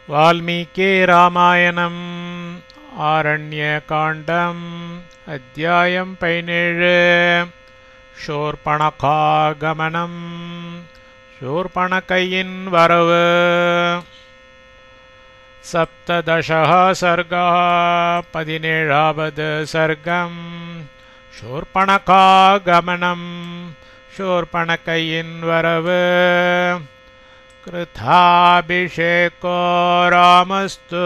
वाल्मीकि रामायणम् आरण्यकाण्डम् अध्यायम् 17 शूर्पणखागमनम् शूर्पणखैयिन् वरवु सप्तदशः सर्गः 17வது सर्गम् शूर्पणखागमनम् शूर्पणखैयिन् वरवु कृताभिषेको रामस्तु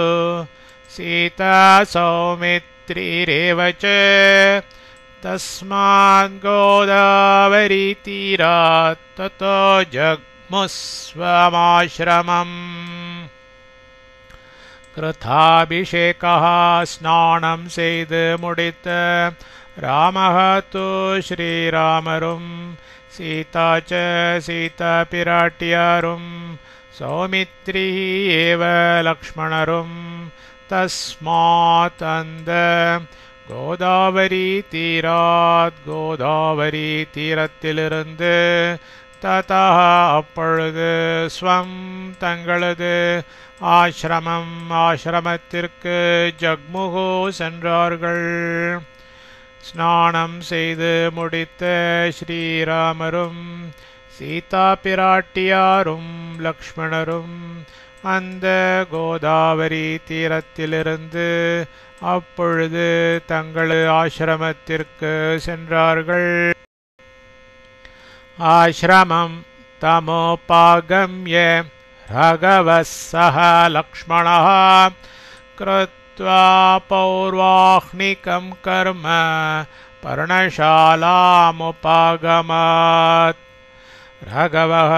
सीता सौमित्रीरेव च तस्मात् गोदावरीतीरात् ततो जग्मुः स्वमाश्रमम् कृताभिषेकः स्नानं செய்து முடித்த रामः तु श्रीरामरुम् सीता च सीता पिराट्यारुम् सौमित्री एव लक्ष्मणरुम् तस्मात् अन्द गोदावरी तीरात् गोदावरी तीरत्तिलिरुंदु ततः அப்பொழுது ஸ்வம் தங்களது ஆசிரமம் ஆசிரமத்திற்கு ஜக்முகு சென்றார்கள். ஸ்நானம் செய்து முடித்த ஸ்ரீராமரும் சீதா பிராட்டியாரும் லக்ஷ்மணரும் அந்த கோதாவரி தீரத்திலிருந்து அப்பொழுது தங்களது ஆசிரமத்திற்கு சென்றார்கள். ஆசிரமம் தமோபாகம்ய ராகவः சஹ லக்ஷ்மணः कृत्वा पौर्वाह्निकं कर्म पर्णशालामुपागमत्. राघवः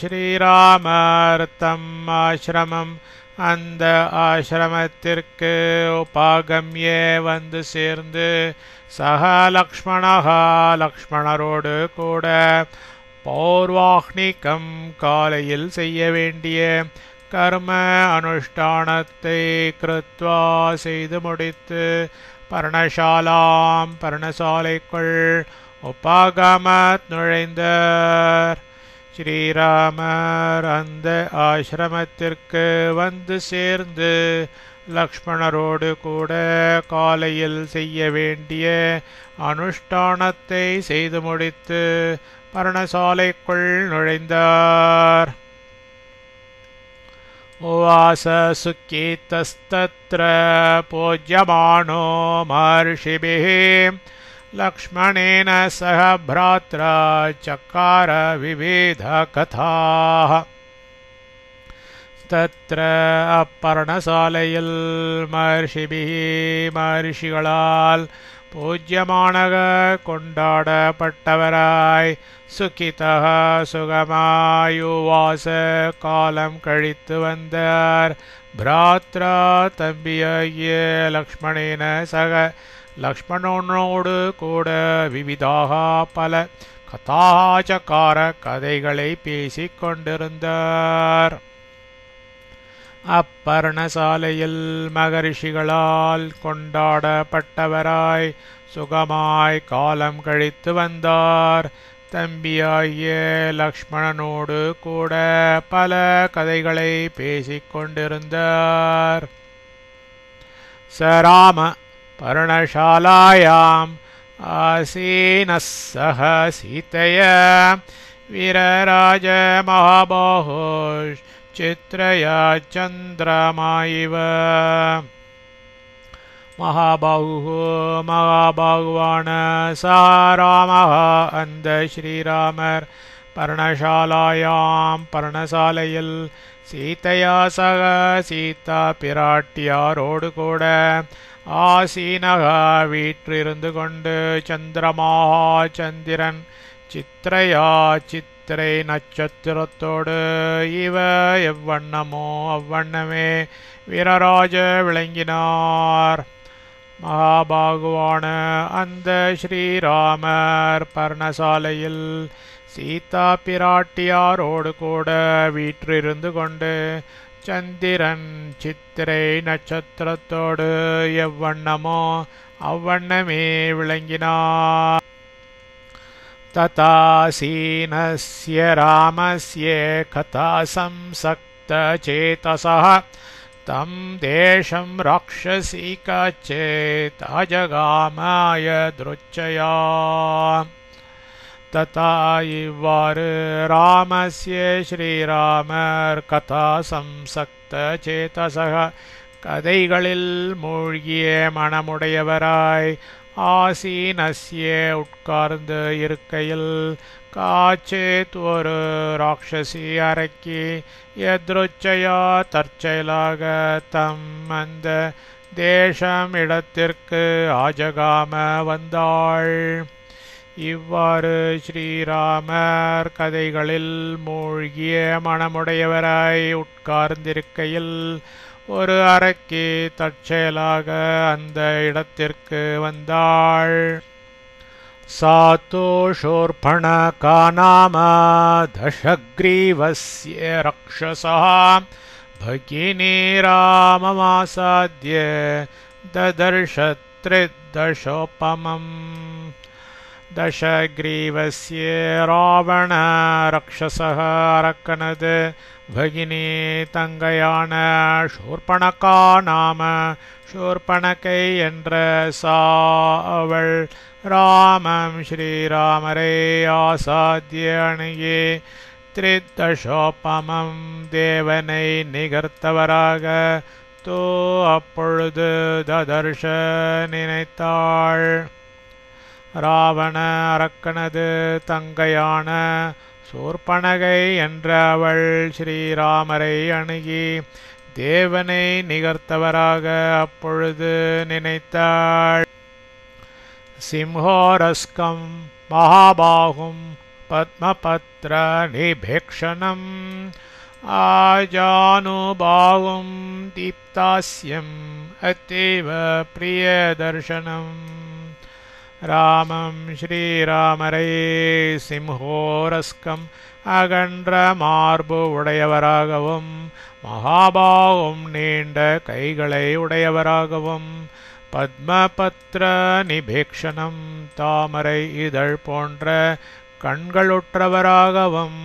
श्रीरामर्तम् आश्रमम् அந்த ஆசிரமத்திற்கு உபாகம்ய வந்து சேர்ந்து சக லக்ஷ்மணஹா லக்ஷ்மணரோடு கூட பௌர்வாஹ்னிகம் காலையில் செய்ய வேண்டிய கர்ம அனுஷ்டானத்தை கிருத்வா செய்து முடித்து பர்ணசாலாம் பர்ணசாலைக்குள் உபாகமத் நுழைந்தார். ஸ்ரீராமர் அந்த ஆசிரமத்திற்கு வந்து சேர்ந்து லக்ஷ்மணரோடு கூட காலையில் செய்ய வேண்டிய அனுஷ்டானத்தை செய்து முடித்து பர்ணசாலைக்குள் நுழைந்தார். उवास सुखितस्तत्र पूज्यमानो महर्षिभिः लक्ष्मणेन सह भ्रात्रा चकार विविधकथाः. तत्र पर्णशालैயில் महर्षिभिः महर्षिகளால் பூஜ்யமானக கொண்டாடப்பட்டவராய் சுகிதः சுகமாயுவாச காலம் கழித்து வந்தார். பிராத்ரா தம்பியாகிய லக்ஷ்மணேன சக லக்ஷ்மணனோடு கூட விவிதாக பல கதாச்சக்கார கதைகளை பேசிக் கொண்டிருந்தார். அப்பர்ணசாலையில் மகரிஷிகளால் கொண்டாடப்பட்டவராய் சுகமாய் காலம் கழித்து வந்தார். தம்பியாகிய லக்ஷ்மணனோடு கூட பல கதைகளை பேசிக் கொண்டிருந்தார். சராம பர்ணசாலாயாம் ஆசீனः சஹ சீதயா வீரராஜ மகாபாஹுஷ் चित्रया चंद्रमा इव. महाबाहुः महाबाहुवान सह रामः अंद श्रीरामर पर्णशालायां पर्णशालैயில் सीतया सह सीता பிராட்டியாரோடு கூட ஆசீனக வீற்றிருந்து கொண்டு சந்திரமா சந்திரன் சித்ரயா சித்திரை நட்சத்திரத்தோடு இவ எவ்வண்ணமோ அவ்வண்ணமே வீரராஜ விளங்கினார். மகாபாகுவான அந்த ஸ்ரீராமர் பர்ணசாலையில் சீதா பிராட்டியாரோடு கூட வீற்றிருந்து கொண்டு சந்திரன் சித்திரை நட்சத்திரத்தோடு எவ்வண்ணமோ அவ்வண்ணமே விளங்கினார். तथासीनस्य रामस्य कथा संसक्तचेतसः तं देशं राक्षसीकचेत् अजगामाय दृच्छया तथा इव्वाறு ராமஸ்ய ஸ்ரீராமர் கதா சம்சக்த சேதசக கதைகளில் மூழ்கிய மனமுடையவராய் ஆசீனஸ்ய உட்கார்ந்து இருக்கையில் காச்சேத் ஒரு ராட்சசி அரக்கி யத்ருச்சயா தற்செயலாக தம் அந்த தேசம் இடத்திற்கு ஆஜகாம வந்தாள். இவ்வாறு ஸ்ரீராமர் கதைகளில் மூழ்கிய மனமுடையவராய் உட்கார்ந்திருக்கையில் ஒரு அரக்கி தற்செயலாக அந்த இடத்திற்கு வந்தாள். சாதோ ஷூர்பணகா நாம தசக்ரீவஸ்ய ரக்ஷசா பகினி ராமமாசாத்ய ததர்ஷ த்ரிதசோபமம். தசக்ரீவஸ்ய ராவண ரக்ஷசக அரக்கனது பகினி தங்கையான ஷூர்பணகா நாம ஷூர்பணகை என்ற அவள் ராமம் ஸ்ரீராமரை ஆசாத்திய அணுகி த்ரிதசோபமம் தேவனை நிகர்த்தவராக தோ அப்பொழுது ததர்ஷ நினைத்தாள். ராவண அரக்கனது தங்கையான சூர்பனகை என்ற அவள் ஸ்ரீராமரை அணுகி தேவனை நிகர்த்தவராக அப்பொழுது நினைத்தாள். சிம்ஹோரஸ்கம் மகாபாகும் பத்மபத்ர நிபேக்ஷணம் ஆஜானுபாகும் தீப்தாஸ்யம் அத்தேவ பிரியதர்ஷனம். ராமம் ஸ்ரீராமரை சிம்ஹோரஸ்கம் அகன்ற மார்பு உடையவராகவும் மகாபாகும் நீண்ட கைகளை உடையவராகவும் பத்மபத்ர நிபேக்ஷணம் தாமரை இதழ் போன்ற கண்களுற்றவராகவும்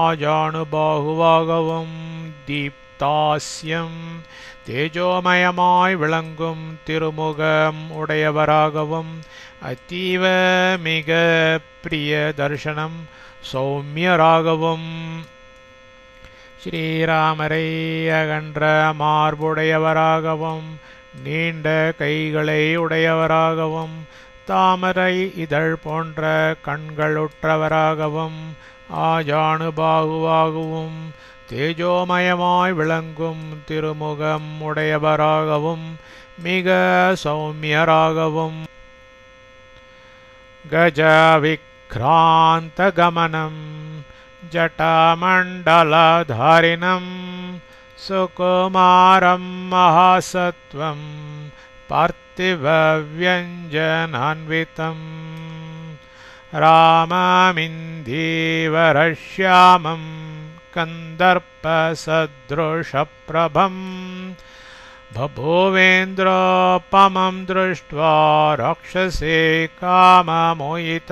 ஆஜானுபாகுவாகவும் தீப்தாஸ்யம் தேஜோமயமாய் விளங்கும் திருமுகம் உடையவராகவும் அத்தீவ மிக பிரிய தர்சனம் சௌமியராகவும். ஸ்ரீராமரை அகன்ற மார்புடையவராகவும் நீண்ட கைகளை உடையவராகவும் தாமரை இதழ் போன்ற கண்களுற்றவராகவும் ஆஜானுபாகுவாகவும் தேஜோமயமாய் விளங்கும் திருமுகம் உடையவராகவும் மிக சௌமியராகவும். கஜவிக்ராந்த கமனம் ஜட்டாமண்டலதாரிணம் சுகுமாரம் மகாசத்வம் பார்த்திவவ்யஞ்சனான்விதம் ராமமிந்தீவரஷ்யாமம் கந்தர்ப்பசத்ருஷப்ரபம் பபூவேந்திரோபமம் திருஷ்ட்வா ராக்ஷசே காமமோயித.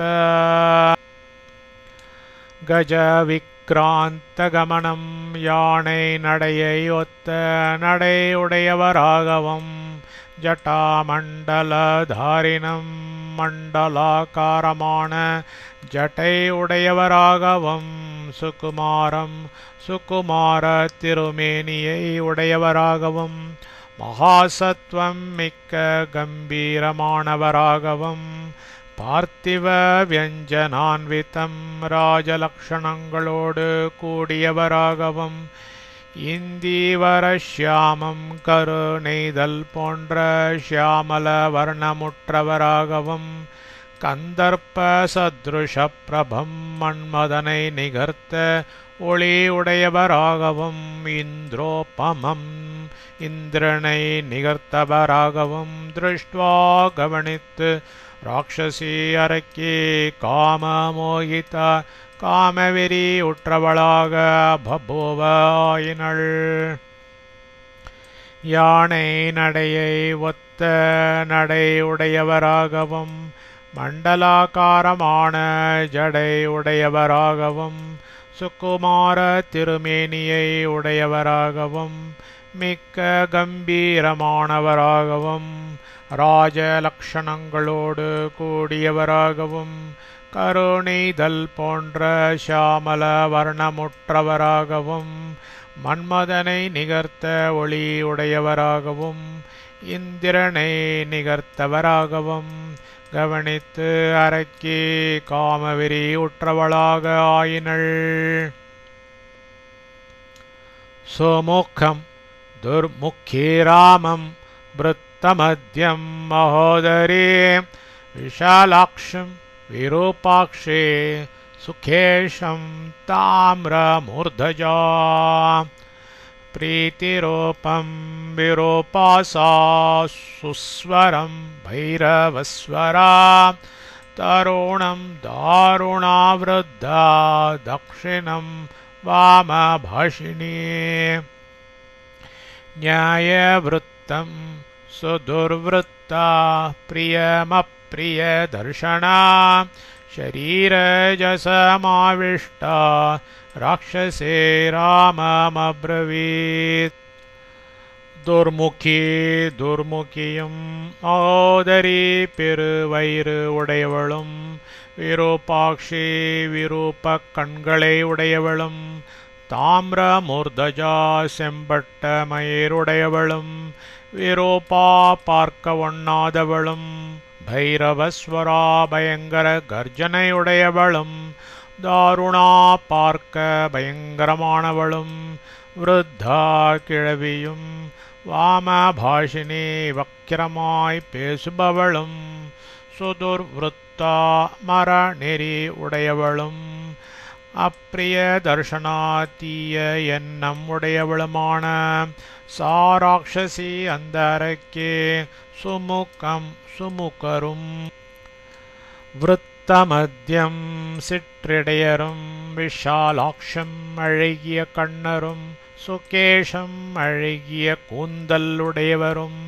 கஜவிக்ராந்தகமனம் யானை நடையை ஒத்த நடை உடையவராகவும் ஜட்டாமண்டலதாரிணம் மண்டலாக்காரமான ஜட்டை உடையவராகவும் சுகுமாரம் சுகுமார திருமேனியை உடையவராகவும் மகாசத்வம் மிக்க கம்பீரமானவராகவும் பார்த்திவ வியஞ்சனான்விதம் ராஜலக்ஷணங்களோடு கூடியவராகவும் இந்தீவரஷ்யாமம் கரு நெய்தல் போன்ற ஷியாமல வர்ணமுற்றவராகவும் கந்தர்ப்ப சத்ருஷப்ரபம் மன்மதனை நிகர்த்த ஒளி உடையவராகவும் இந்திரோபமம் இந்திரனை நிகர்த்தவராகவும் திருஷ்டுவா கவனித்து ராட்சசி அரக்கி காமமோகிதா காமவெறி உற்றவளாக பபுவாயினள். யானை நடையை ஒத்த நடை உடையவராகவும் மண்டலாக்காரமான ஜடை உடையவராகவும் சுகுமார திருமேனியை உடையவராகவும் மிக்க கம்பீரமானவராகவும் ராஜ லக்ஷணங்களோடு கூடியவராகவும் கருணைதல் போன்ற ஷியாமல வர்ணமுற்றவராகவும் மன்மதனை நிகர்த்த ஒளி உடையவராகவும் இந்திரனை நிகர்த்தவராகவும் கவனித்து அரக்கி காமவெறி உற்றவளாக ஆயினள். சுமுகம் துர்முக்கி ராமம் விருத்தமத்யம் மகோதரி விஷாலாக்ஷம் விரூபாக்ஷே சுகேஷம் தாம்ரமூர்தஜா प्रीतिरूपं विरूपासा सुस्वरं भैरवस्वरा तरुणं दारुणावृद्धा दक्षिणं वामभाषिणी न्यायवृत्तं सुदुर्वृत्ता प्रियमप्रियदर्शना शरीरजसमाविष्टा राक्षसे राममब्रवीत्. துர்முகி துர்முகியும் மகோதரி பெருவயிறு உடையவளும் விரூபாக்ஷி விரூபக் கண்களை உடையவளும் தாமிரமூர்தஜா செம்பட்ட மயிருடையவளும் விரூபா பார்க்க ஒண்ணாதவளும் பைரவஸ்வரா பயங்கர கர்ஜனையுடையவளும் தாருணா பார்க்க பயங்கரமானவளும் விருத்தா கிழவியும் வாமபாஷினி வக்கிரமாய் பேசுபவளும் சுதுர்விருத்தா மரநெறி உடையவளும் அப்பிரிய தர்ஷனா தீய எண்ணம் உடையவளுமான சாராட்சசி அந்த அரக்கே சுமுகம் சுமுகரும் விருத்தமத்யம் சிற்றிடையரும் விஷாலாக்ஷம் அழகிய கண்ணரும் சுகேஷம் அழகிய கூந்தலுடையவரும்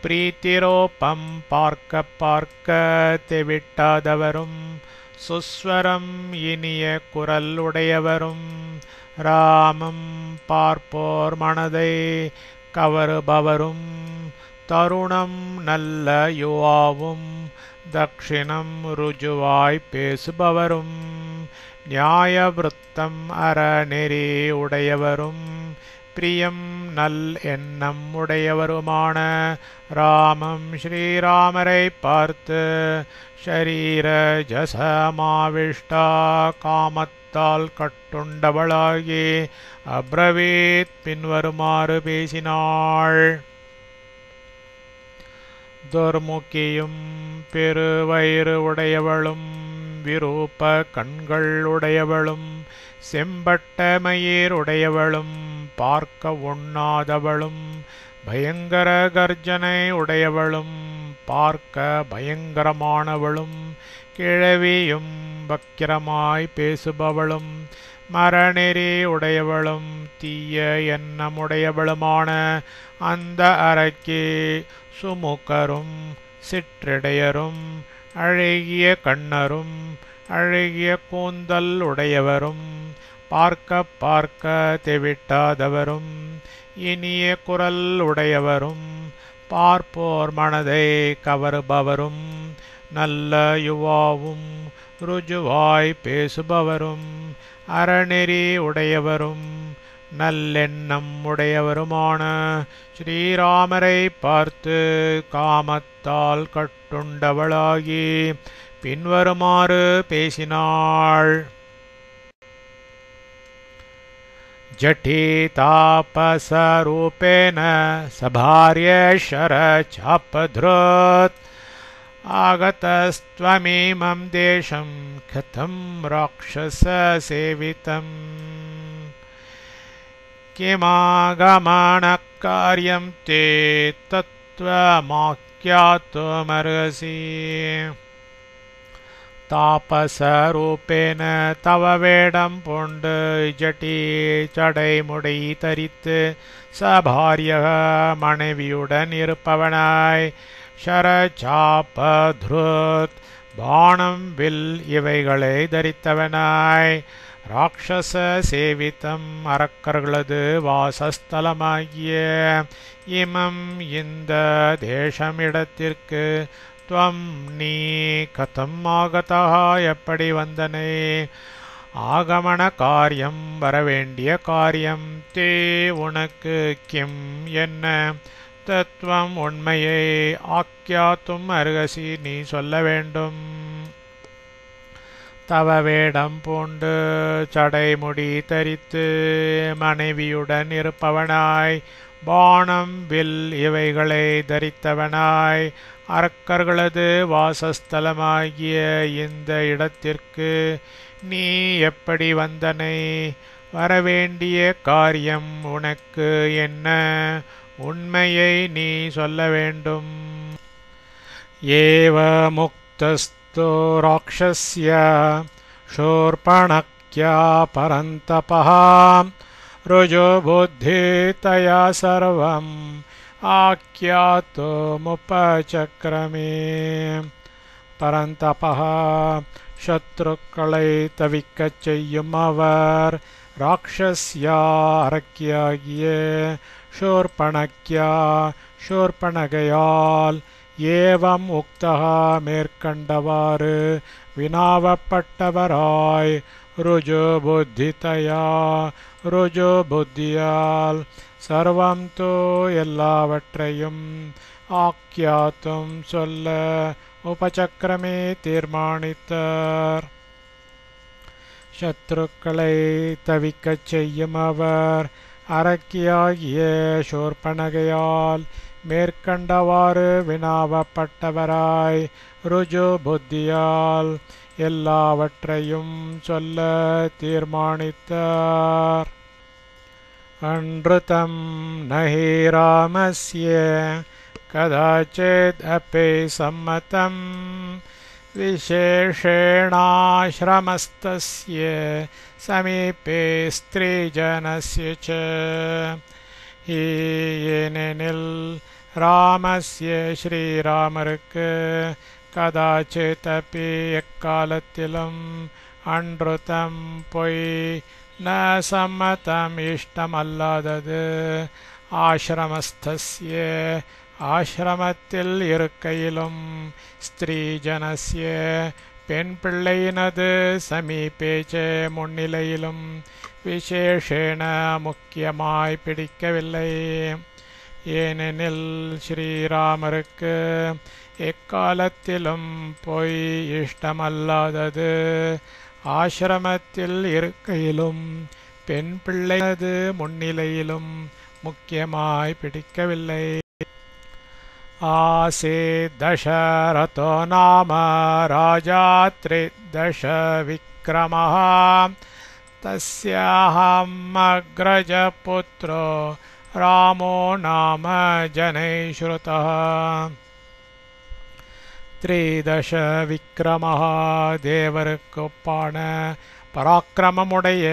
பிரீத்திரோபம் பார்க்க பார்க்க தெவிட்டாதவரும் சுஸ்வரம் இனிய குரல் உடையவரும் ராமம் பார்ப்போர் மனதை கவருபவரும் தருணம் நல்ல யுவாவும் தக்ஷிணம் ருஜுவாய் பேசுபவரும் நியாயவிருத்தம் அறநெறி உடையவரும் பிரியம் நல் எண்ணம் உடையவருமான ராமம் ஸ்ரீராமரை பார்த்து ஷரீர ஜசமாவிஷ்டா காமத்தால் கட்டுண்டவளாகி அப்ரவீத் பின்வருமாறு பேசினாள். துர்முகியும் பெருவயிறு உடையவளும் விரூப கண்கள் உடையவளும் செம்பட்ட மயிர் உடையவளும் பார்க்க ஒண்ணாதவளும் பயங்கர கர்ஜனை உடையவளும் பார்க்க பயங்கரமானவளும் கிழவியும் வக்கிரமாய் பேசுபவளும் மரநெறி உடையவளும் தீய எண்ணமுடையவளுமான அந்த அரக்கே சுமுகரும் சிற்றிடையரும் அழகிய கண்ணரும் அழகிய கூந்தல் உடையவரும் பார்க்க பார்க்க தெவிட்டாதவரும் இனிய குரல் உடையவரும் பார்ப்போர் மனதை கவருபவரும் நல்ல யுவாவும் ருஜுவாய் பேசுபவரும் அறநெறி உடையவரும் நல்லெண்ணம் உடையவருமான ஸ்ரீராமரை பார்த்து காமத்தால் கட்டுண்டவளாகி பின்வருமாறு பேசினாள். ஜட்டி தாபசரூபேன சபார்யேஷர சாபத்ருத் ஆகதஸ்த்வமீமம் தேசம் கதம் ராக்ஷச சேவிதம் किमागमनकार्यं ते तत्त्वमाख्यातुमर्हसि. தாபசரூபேன தவ வேடம் பூண்டு ஜட்டி சடைமுடை தரித்து சபாரிய மனைவியுடன் இருப்பவனாய் ஷரச்சாபத்ருத் பாணம் வில் இவைகளை தரித்தவனாய் ராட்சச சேவிதம் அரக்கர்களது வாசஸ்தலமாகிய இமம் இந்த தேசமிடத்திற்கு துவம் நீ கதம் ஆகதா எப்படி வந்தனை ஆகமன காரியம் வரவேண்டிய காரியம் தே உனக்கு கிம் என்ன தத்துவம் உண்மையை ஆக்கியாத்தும் அருகசி நீ சொல்ல வேண்டும் தவ வேடம் பூண்டு சடைமுடி தரித்து மனைவியுடன் இருப்பவனாய் பாணம் வில் இவைகளை தரித்தவனாய் அரக்கர்களது வாசஸ்தலமாகிய இந்த இடத்திற்கு நீ எப்படி வந்தனை வரவேண்டிய காரியம் உனக்கு என்ன உண்மையை நீ சொல்ல வேண்டும் ஏவ முக்தஸ்து ராக்ஷஸ்ய शूर्पणख्या परन्तपः रुजो बुद्धितया सर्वम् आख्यातुमुपचक्रमे பரந்தபः சத்ருக்களை தவிக்கச் செய்யும் அவர் ராட்சஸ்யா அரக்கியாகிய ஷூர்பணகையால் ஏவம் உக்தகா மேற்கண்டவாறு வினாவப்பட்டவராய் ருஜு புத்திதயா ருஜு புத்தியால் சர்வம் தோ எல்லாவற்றையும் ஆக்கியாத்தும் சொல்ல உபசக்கிரமே தீர்மானித்தார் சத்ருக்களை தவிக்கச் செய்யும் அவர் அரக்கியாகிய ஷூர்பணகையால் மேற்கண்டவாறு வினாவப்பட்டவராய் ருஜு புத்தியால் எல்லாவற்றையும் சொல்ல தீர்மானித்தார் அன்றுதம் நஹி ராமஸ்ய கதாச்சித் அப்பி சம்மதம் விசேஷேணாஶ்ரமஸ்தஸ்ய சமீபே ஸ்திரீஜனஸ்ய ச ஏனெனில் ராமஸ்ய ஸ்ரீராமருக்கு கதாச்சித் அப்பி எக்காலத்திலும் அன்றுதம் பொய் ந சம்மதம் இஷ்டமல்லாதது ஆஶ்ரமஸ்தஸ்ய ஆஶ்ரமத்தில் இருக்கையிலும் ஸ்திரீஜனஸ்ய பெண் பிள்ளையினது சமீபேச்ச முன்னிலையிலும் விசேஷேன முக்கியமாய் பிடிக்கவில்லை ஏனெனில் ஸ்ரீராமருக்கு எக்காலத்திலும் பொய் இஷ்டமல்லாதது ஆஶ்ரமத்தில் இருக்கையிலும் பெண் பிள்ளையினது முன்னிலையிலும் முக்கியமாய் பிடிக்கவில்லை ஆசீத் தசரதோ நாம ராஜா த்ரிதஷ விக்ரமः தஸ்யாஹம் அக்ரஜபுத்ரோ ராமோ நாம ஜனைः ஸ்ருதः த்ரிதஷ விக்ரமः தேவருக்குப்பான பராக்கிரமமுடைய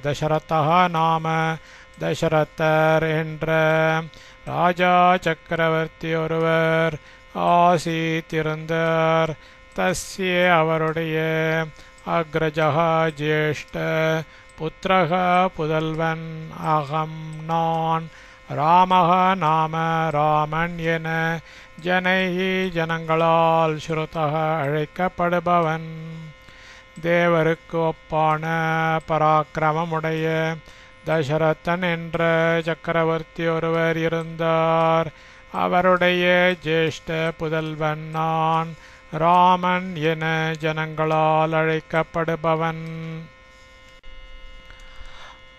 தசரதः நாம தசரதர் என்ற ராஜா சக்கரவர்த்தி ஒருவர் ஆசீத்திருந்தார் தஸ்ய அவருடைய அக்ரஜः ஜேஷ்ட புத்திரः புதல்வன் அகம் நான் ராமः நாம ராமன் என ஜனைஹி ஜனங்களால் ஸ்ருதः அழைக்கப்படுபவன் தேவருக்கு ஒப்பான பராக்கிரமமுடைய தசரதன் என்ற சக்கரவர்த்தி ஒருவர் இருந்தார் அவருடைய ஜேஷ்ட புதல்வன் நான் ராமன் என ஜனங்களால் அழைக்கப்படுபவன்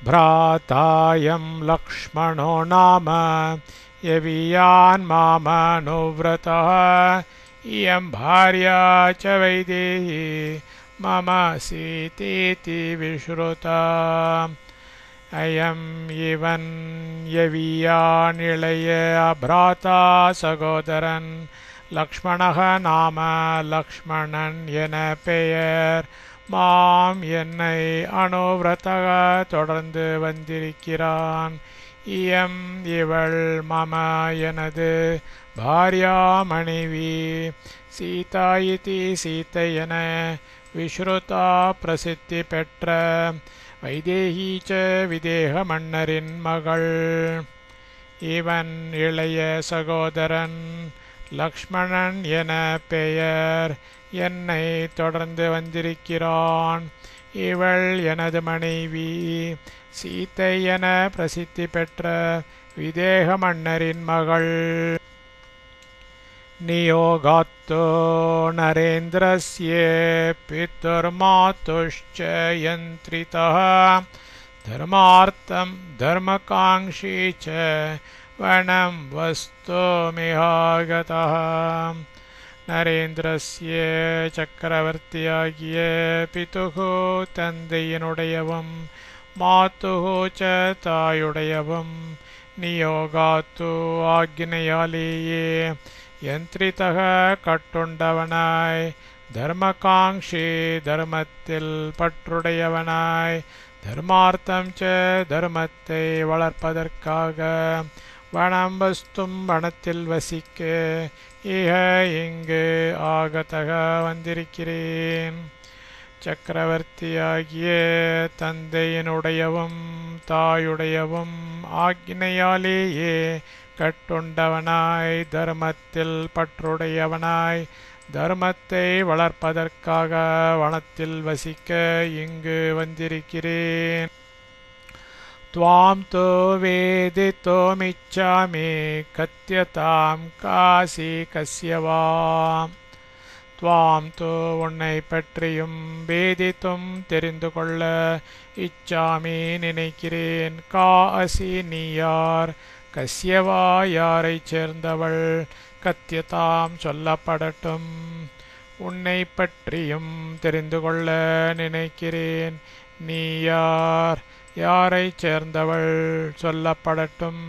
भ्रातायं लक्ष्मणो नाम यवीयान् मामनुव्रतः इयं भार्या च वैदेही मम सीतेति विश्रुता अयं इवन् यवीयान् इळय भ्राता सहोदरन् लक्ष्मणः नाम लक्ष्मणन् என பெயர் மாம் என்னை அனுவிரதக தொடர்ந்து வந்திருக்கிறான் இயம் இவள் மம எனது பாரியா மனைவி சீதா இதி சீதை என விஸ்ருதா பிரசித்தி பெற்ற வைதேகீச்ச விதேக மன்னரின் மகள். இவன் இளைய சகோதரன் லக்ஷ்மணன் என பெயர். என்னை தொடர்ந்து வந்திருக்கிறான். இவள் எனது மனைவி சீதை என பிரசித்தி பெற்ற விதேக மன்னரின் மகள். நியோகாத்தோ நரேந்திரஸ்ய பிதுர்மாதுஷ்ச யந்த்ரிதः தர்மார்த்தம் தர்மகாங்க்ஷீ ச வனம் வஸ்தோமிஹாகதः. நரேந்திரஸ்ய சக்கரவர்த்தியாகிய பிதுகு தந்தையினுடையவும் மாதுகு ச தாயுடையவும் நியோகாத்து ஆக்ஞையாலேயே யந்திரிதக கட்டுண்டவனாய் தர்மகாங்க்ஷி தர்மத்தில் பற்றுடையவனாய் தர்மார்த்தம் ச தர்மத்தை வளர்ப்பதற்காக வனம் வஸ்தும் வனத்தில் வசிக்க இஹ இங்கு ஆகதக வந்திருக்கிறேன். சக்கரவர்த்தியாகிய தந்தையினுடையவும் தாயுடையவும் ஆக்ஞையாலேயே கட்டுண்டவனாய் தர்மத்தில் பற்றுடையவனாய் தர்மத்தை வளர்ப்பதற்காக வனத்தில் வசிக்க இங்கு வந்திருக்கிறேன். त्वां तो वेदितुमिच्छामि कथ्यतां कासी कस्य वा. त्वां तो உன்னை பற்றியும் வேதித்தும் தெரிந்து கொள்ள இச்சாமி நினைக்கிறேன். கா அசி நீ யார், கஸ்யவா யாரைச் சேர்ந்தவள், கத்தியதாம் சொல்லப்படட்டும். உன்னை பற்றியும் தெரிந்து கொள்ள நினைக்கிறேன். நீ யார், யாரைச் சேர்ந்தவள், சொல்லப்படட்டும்.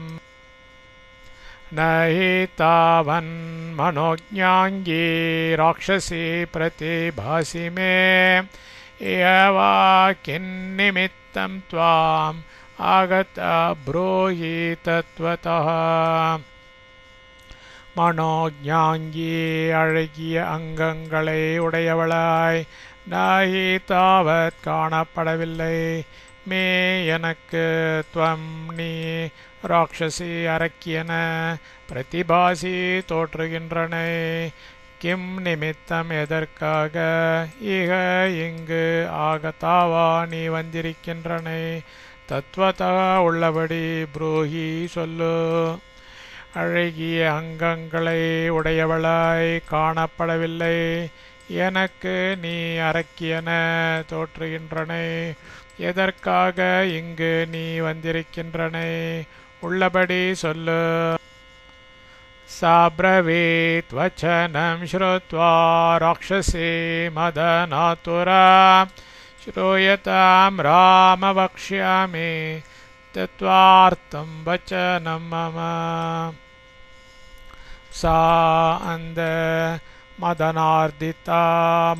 நஹி தாவன் மனோஜ்ஞாங்கி ராட்சசி பிரதிபாசி மே ஏவா கின்னிமித்தம் த்வாம் ஆகத ப்ரூஹி தத்வதः. மனோஜ்ஞாங்கி அழகிய அங்கங்களை உடையவளாய் நஹி தாவத் காணப்படவில்லை. மே எனக்கு துவம் நீ ராட்சசி அரக்கியன பிரதிபாசி தோற்றுகின்றனை. கிம் நிமித்தம் எதற்காக இக இங்கு ஆகதாவா நீ வந்திருக்கின்றனை. தத்வதா உள்ளபடி ப்ரூஹி சொல்லு. அழகிய அங்கங்களை உடையவளாய் காணப்படவில்லை. எனக்கு நீ அரக்கியன தோற்றுகின்றனை. எதற்காக இங்கு நீ வந்திருக்கின்றனை, உள்ளபடி சொல்லு. சாப்ரவீத் வச்சனம் ஸ்ருத்வா ராட்சசி மதனாதுரா ஸ்ரூயதாம் ராம வக்ஷ்யாமி தத்வார்த்தம் வச்சனம் மம. சா அந்த மதனார்த்திதா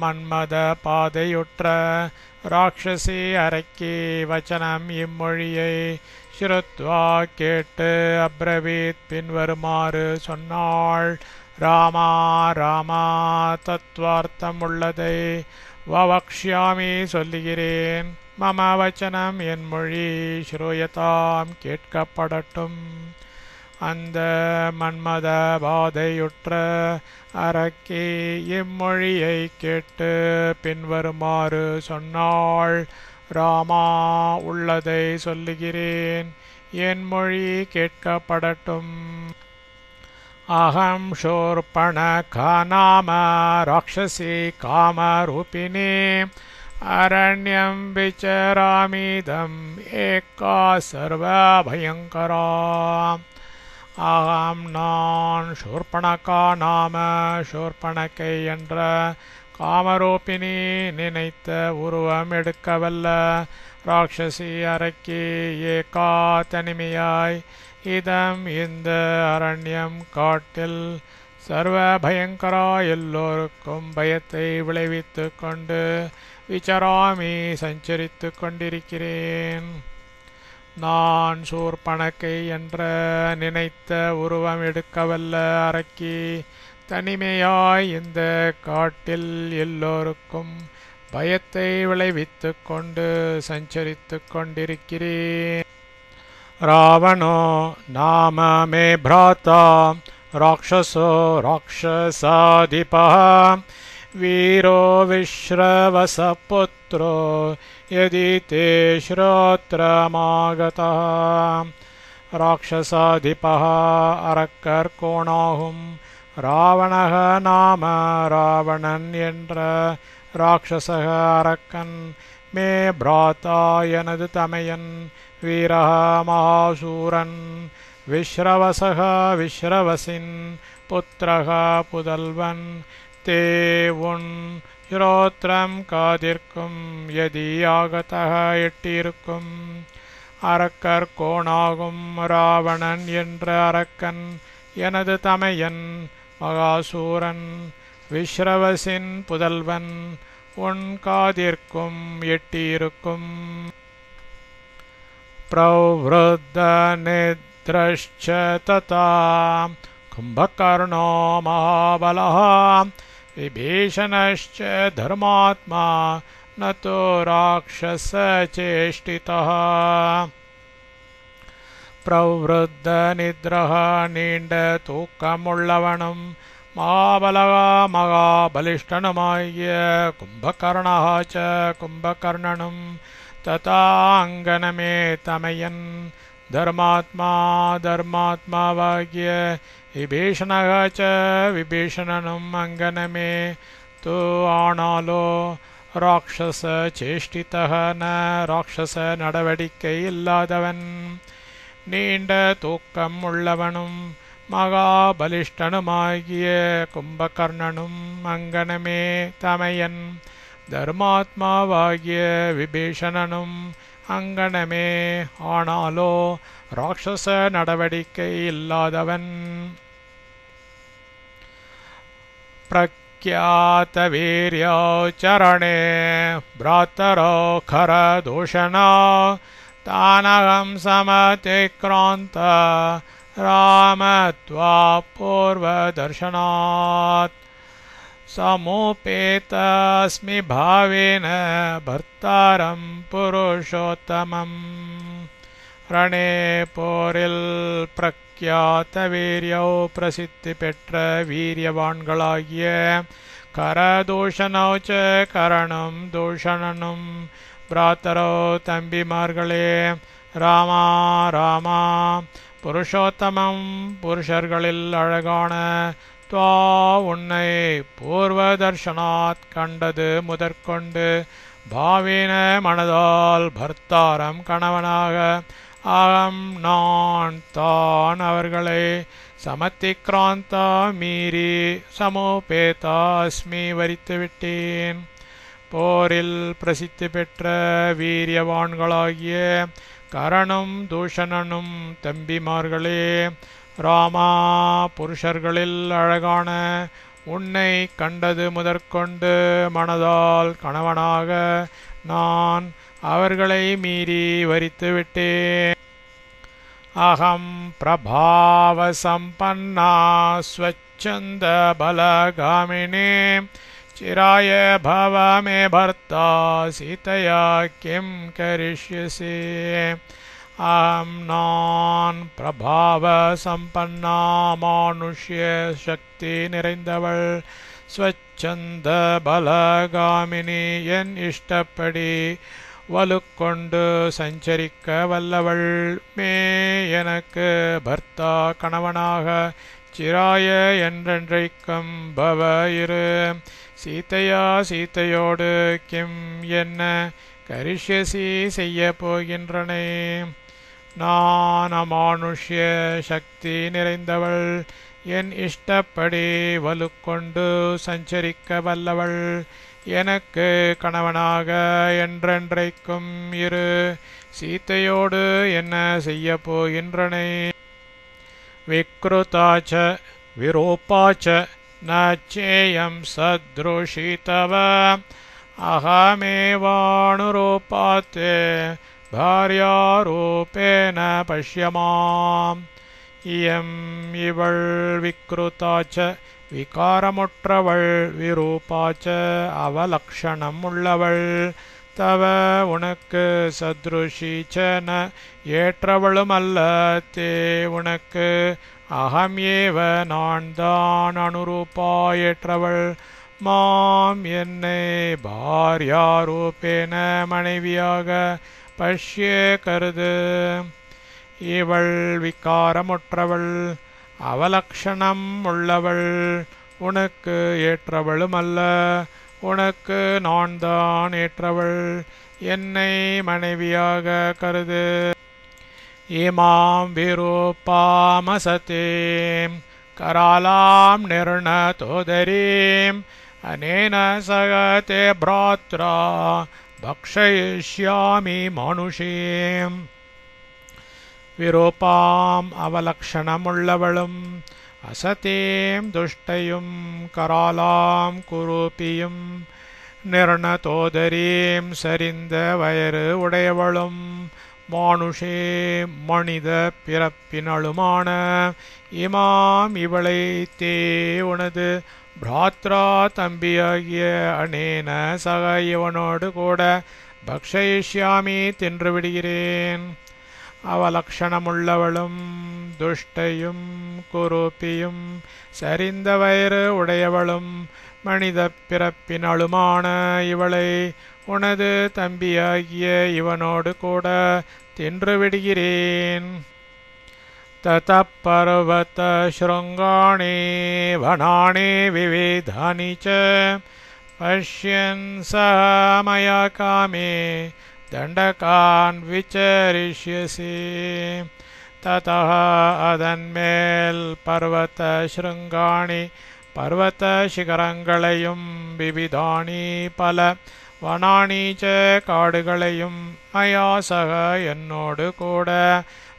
மன்மத பாதையுற்ற ராட்சசி அரக்கி வச்சனம் இம்மொழியை ஸ்ருத்வா கேட்டு அப்ரவீத் பின்வருமாறு சொன்னாள். ராமா ராமா தத்வார்த்தம் உள்ளதை வவக்ஷ்யாமி சொல்லுகிறேன். மம வச்சனம் என் மொழி ஸ்ரூயதாம் கேட்கப்படட்டும். அந்த மன்மத பாதையுற்ற அரக்கி இம்மொழியை கேட்டு பின்வருமாறு சொன்னாள். ராமா உள்ளதை சொல்லுகிறேன், என் மொழி கேட்கப்படட்டும். அகம் ஷூர்பணகா நாம ராட்சசி காமரூபிணி அரண்யம் விசராமிதம் ஏகா சர்வபயங்கரா. அகம் நான் ஷூர்பணகா நாம ஷூர்பணகை என்ற காமரூபிணி நினைத்த உருவம் எடுக்கவல்ல ராட்சசி அரக்கி ஏகா தனிமையாய் இதம் இந்த அரண்யம் காட்டில் சர்வ பயங்கரா எல்லோருக்கும் பயத்தை விளைவித்து கொண்டு விசராமி சஞ்சரித்து கொண்டிருக்கிறேன். நான் சூர்பணகை என்ற நினைத்த உருவம் எடுக்கவல்ல அரக்கி தனிமையாய் இந்த காட்டில் எல்லோருக்கும் பயத்தை விளைவித்து கொண்டு சஞ்சரித்து கொண்டிருக்கிறேன். ராவணோ நாம மே பிராதா ராட்சசோ ராட்சசாதிபः வீரோ விஸ்ரவசபுத்ரோ யதி தே ஸ்ரோத்ரமாகதः. ராட்சசாதிபः அரக்கர் கோணாகும். ராவணக நாம ராவணன் என்ற ராட்சசக அரக்கன். மே பிராதா எனது தமையன். வீரக மகாசூரன். விஸ்ரவசக விஸ்ரவசின் புத்திரக புதல்வன். தே உன் ஸ்ரோத்ரம் காதிற்கும் யதி ஆகதக எட்டியிருக்கும். அரக்கர் கோணாகும். ராவணன் என்ற அரக்கன் எனது தமையன் மகாசூரன். விஸ்ரவசின் புதல்வன். உன் காதிற்கும் எட்டியிருக்கும். பிரவ்ருத்த நித்ரஷ்ச ததா கும்பகர்ணோ மகாபலः விபீஷணश्च தர்மாத்மா நதோ ராட்சசசேஷ்டிதः. பிரவ்ருத்த நித்ரஹ நீண்ட தூக்கமுள்ளவனும் மகாபலக மகாபலிஷ்டனுமாகிய கும்பகர்ணः ச கும்பகர்ணனும் ததா அங்கனமே தமையன். தர்மாத்மா தர்மாத்மாவாகிய விபீஷணக ச விபீஷணனும் அங்கனமே. து ஆனாலோ ராட்சச சேஷ்டிதக ந ராட்சச நடவடிக்கை இல்லாதவன். நீண்ட தூக்கம் உள்ளவனும் மகாபலிஷ்டனுமாகிய கும்பகர்ணனும் அங்கனமே தமையன். தர்மாத்மாவாகிய விபீஷணனும் அங்கனமே. ஆனாலோ ராட்சச நடவடிக்கை இல்லாதவன். பிரக்யாத வீர்யோ சரணே பிராத்தரோ கரதூஷணோ தானகம் சமதிக்ராந்த ராமத்வா பூர்வதர்ஷனாத். சமோபேதஸ்மி பாவேன பர்த்தாரம் புருஷோத்தமம். ரணே போரில் பிரக்யாத வீரியோ பிரசித்தி பெற்ற வீரியவான்களாகிய கரதூஷணோ ச கரணம் தூஷணனும் பிராத்தரோ தம்பிமார்களே. ராமா ராமா புருஷோத்தமம் புருஷர்களில் அழகான. துவா உன்னை பூர்வதர்ஷனாத் கண்டது முதற்கொண்டு. பாவின மனதால் பர்த்தாரம் கணவனாக. அகம் நான் தான் அவர்களை சமதிக்ராந்தா மீறி சமோபேதா அஸ்மி வரித்துவிட்டேன். போரில் பிரசித்தி பெற்ற வீரியவான்களாகிய கரணம் தூஷணனும் தம்பிமார்களே. ராமா புருஷர்களில் அழகான. உன்னை கண்டது முதற்கொண்டு மனதால் கணவனாக நான் அவர்களை மீறி வரித்துவிட்டேன். அகம் பிரபாவ சம்பன்னா ஸ்வச்சந்த பலகாமினே चिराय भव मे भर्ता सीतया किं करिष्यसि. अहं नान् प्रभाव संपन्ना मानुष्य शक्ति நிறைந்தவள். ஸ்வச்சந்த பலகாமினி என் இஷ்டப்படி வலுக்கொண்டு சஞ்சரிக்க வல்லவள். மே எனக்கு பர்த்தா கணவனாக. சிராய என்றென்றைக்கும் பவ இரு. சீதையா சீதையோடு கிம் என்ன கரிஷ்யசி செய்ய போகின்றனே. நான் அமானுஷ்ய சக்தி நிறைந்தவள். என் இஷ்டப்படி வலுக்கொண்டு சஞ்சரிக்க வல்லவள். எனக்கு கணவனாக என்றென்றைக்கும் இரு. சீதையோடு என்ன செய்ய போகின்றனே. விக்ருதாச்ச விரூபாச்ச न चेयं सदृशी तव. अहमेवानुरूपाते भार्यारूपेण पश्य माम्. இயம் இவள் விக்ருதாச்ச விகாரமுற்றவள் விரூபாச்ச அவலக்ஷணம் உள்ளவள் தவ உனக்கு சத்ருஷீச்சன ஏற்றவளும் அல்ல தே உனக்கு அகம் ஏவ நான் தான் அனுரூபா ஏற்றவள் மாம் என்னை பார்யாரூபேன மனைவியாக பஷ்ய கருது இவள் விகாரமுற்றவள் அவலக்ஷணம் உள்ளவள் உனக்கு ஏற்றவளும் அல்ல உனக்கு நான் தான் ஏற்றவள் என்னை மனைவியாக கருது இமாம் விரூபாமசதேம் கராலாம் நிர்ணதோதரீம் அனேன சகதே ப்ராத்ரா பக்ஷயிஷ்யாமி மனுஷீம் விரூபாம் அவலக்ஷணமுள்ளவளும் அசதேம் துஷ்டையும் கராலாம் குரூபியும் நிர்ணதோதரீம் சரிந்த வயறு உடையவளும் மானுஷே மனித பிறப்பினளுமான இமாம் இவளை தே உனது பிராத்ரா தம்பியாகிய அனேன சக இவனோடு கூட பக்ஷயிஷ்யாமி தின்று விடுகிறேன் அவலக்ஷணமுள்ளவளும் துஷ்டையும் குரூபியும் சரிந்த வயிறு உடையவளும் மனித பிறப்பினளுமான இவளை உனது தம்பியாகிய இவனோடு கூட தின்று விடுகிறேன் ததः பர்வத ஸ்ருங்காணி வனானி விவிதானி ச பஷ்யன் சஹ மயா காமே தண்டகான் விசரிஷ்யசி ததः அதன்மேல் பர்வத ஸ்ருங்காணி பர்வத சிகரங்களையும் விவிதானி பல வனானி ச காடுகளையும் மயா சக என்னோடு கூட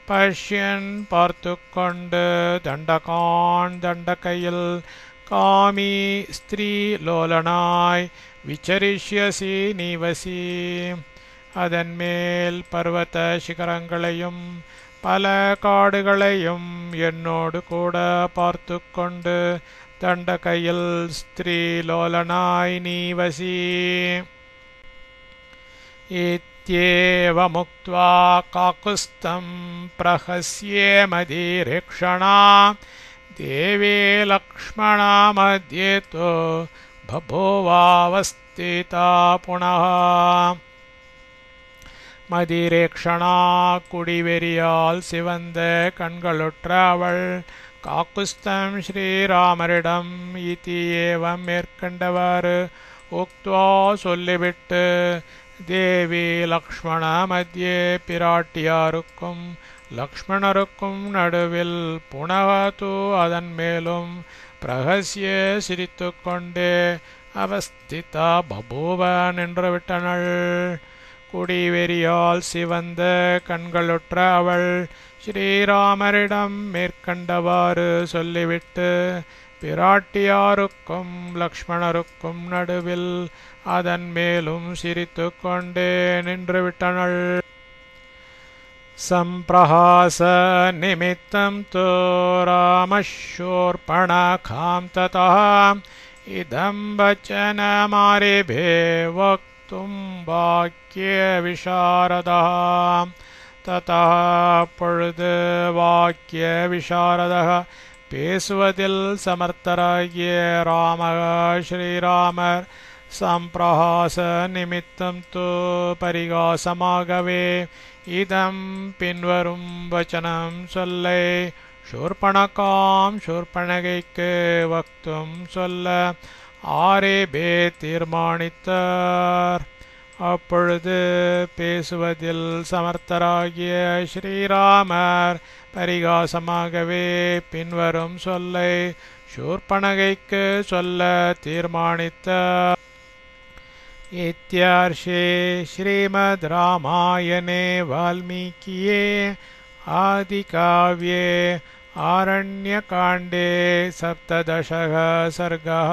பஷ்யன் பார்த்து கொண்டு தண்டகான் தண்டகையில் காமி ஸ்திரீ லோலனாய் விசரிஷ்யசி நீவசி அதன்மேல் பர்வத சிகரங்களையும் பல காடுகளையும் என்னோடு கூட பார்த்து கொண்டு தண்டகையில் ஸ்திரீ லோலனாய் நீவசி இத்யேவமுக்த்வா காகுஸ்தம் பிரஹஸ்யே மதிரேக்ஷணா தேவி லக்ஷ்மணா மத்யேதோ பபூவாவஸ்திதா புனः மதிரேக்ஷணா குடிவெறியால் சிவந்த கண்களுற்ற அவள் காக்குஸ்தம் ஸ்ரீராமரிடம் இதி ஏவம் மேற்கண்டவாறு உக்த்வா சொல்லிவிட்டு தேவி லக்ஷ்மண மத்தியே பிராட்டியாருக்கும் லக்ஷ்மணருக்கும் நடுவில் புனகது அதன் மேலும் பிரகசிய சிரித்து கொண்டே அவஸ்திதா பபூவ நின்று விட்டனள் குடிவெறியால் சிவந்த கண்களுற்ற அவள் ஸ்ரீராமரிடம் மேற்கண்டவாறு சொல்லிவிட்டு பிராட்டியாருக்கும் லக்ஷ்மணருக்கும் நடுவில் அதன் மேலும் சிரித்து கொண்டே நின்று விட்டனள் சம்பிரஹாச நிமித்தம் தோ ராமஷோர்பணகாம் ததः இதம் வச்சனமாரிபே வக்தும் வாக்கிய விசாரதः ததः பொழுது வாக்கிய விசாரதः பேசுவதில் சமர்த்தராகிய ஸ்ரீராமர் சம்பிரஹாச நிமித்தம் தோ பரிகாசமாகவே இதம் பின்வரும் வச்சனம் சொல்லை சூர்பணகைக்கு வக்தும் சொல்ல ஆரேபே தீர்மானித்தார் அப்பொழுது பேசுவதில் சமர்த்தராகிய ஸ்ரீராமர் பரிகாசமாகவே பின்வரும் சொல்லை சூர்பணகைக்கு சொல்ல தீர்மானித்தார் इत्यार्षे श्रीमद् रामायणे वाल्मीकिये आदिकाव्ये आरण्यकाण्डे 17 सर्गः।